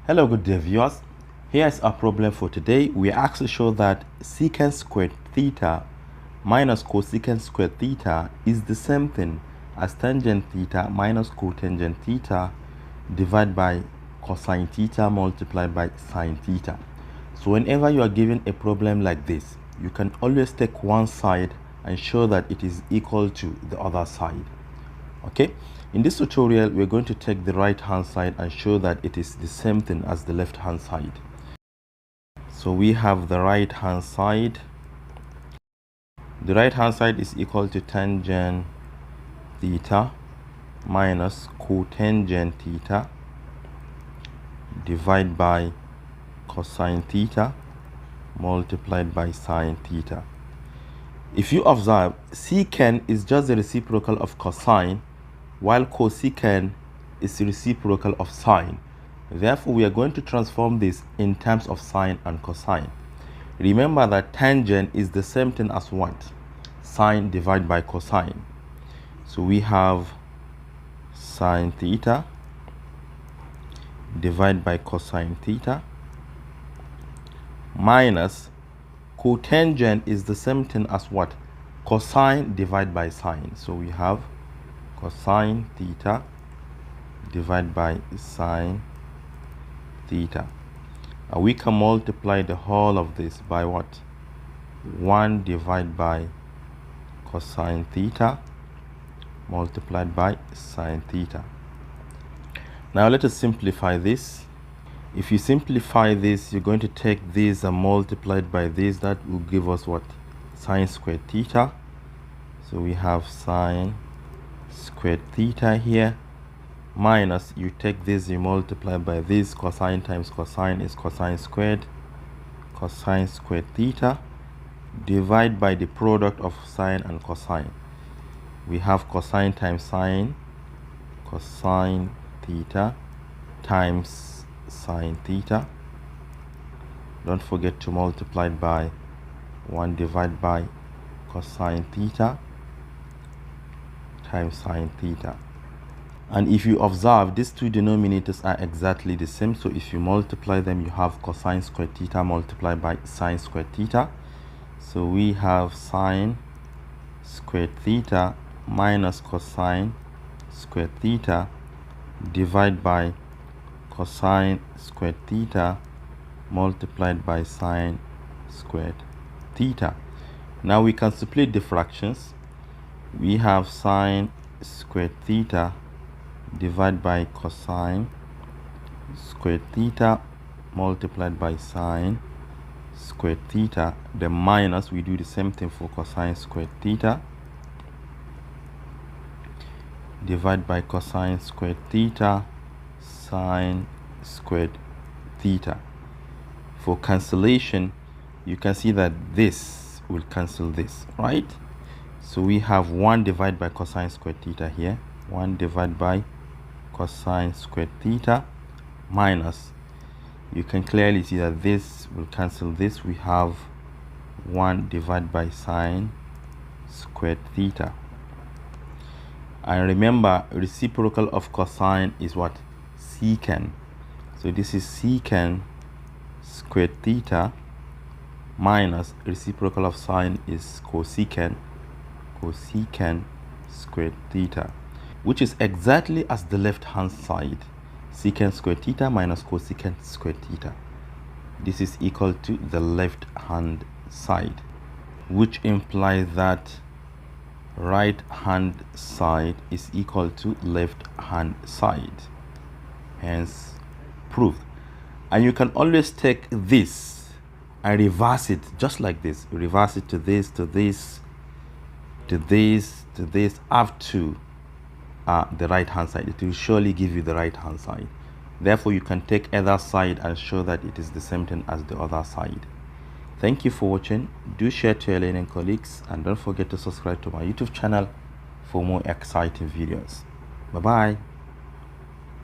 Hello, good day viewers. Here's our problem for today. We are asked to show that secant squared theta minus cosecant squared theta is the same thing as tangent theta minus cotangent theta divided by cosine theta multiplied by sine theta. So whenever you are given a problem like this, you can always take one side and show that it is equal to the other side. Okay, in this tutorial we're going to take the right hand side and show that it is the same thing as the left hand side. So we have the right hand side. The right hand side is equal to tangent theta minus cotangent theta divided by cosine theta multiplied by sine theta. If you observe, secant is just the reciprocal of cosine, while cosecant is the reciprocal of sine. Therefore, we are going to transform this in terms of sine and cosine. Remember that tangent is the same thing as what? Sine divided by cosine. So we have sine theta divided by cosine theta minus cotangent is the same thing as what? Cosine divided by sine. So we have cosine theta divided by sine theta. And we can multiply the whole of this by what? 1 divided by cosine theta multiplied by sine theta. Now let us simplify this. If you simplify this, you're going to take this and multiply it by this. That will give us what? Sine squared theta. So we have sine squared theta here minus, you take this, you multiply by this. Cosine times cosine is cosine squared theta divide by the product of sine and cosine. We have cosine times sine, cosine theta times sine theta. Don't forget to multiply by 1 divided by cosine theta times sine theta. And if you observe, these two denominators are exactly the same. So if you multiply them, you have cosine squared theta multiplied by sine squared theta. So we have sine squared theta minus cosine squared theta divided by cosine squared theta multiplied by sine squared theta. Now we can split the fractions. We have sine squared theta divided by cosine squared theta multiplied by sine squared theta. The minus, we do the same thing for cosine squared theta divided by cosine squared theta sine squared theta. For cancellation, you can see that this will cancel this, right? So we have 1 divided by cosine squared theta here, 1 divided by cosine squared theta minus, you can clearly see that this will cancel this. We have 1 divided by sine squared theta. And remember, reciprocal of cosine is what? Secant. So this is secant squared theta minus reciprocal of sine is cosecant squared theta, which is exactly as the left hand side. Secant squared theta minus cosecant squared theta. This is equal to the left hand side, which implies that right hand side is equal to left hand side. Hence proved. And you can always take this and reverse it just like this. Reverse it to this, to this, to this, to this, up to the right hand side. It will surely give you the right hand side. Therefore, you can take either side and show that it is the same thing as the other side. Thank you for watching. Do share to your learning colleagues and don't forget to subscribe to my YouTube channel for more exciting videos. Bye bye.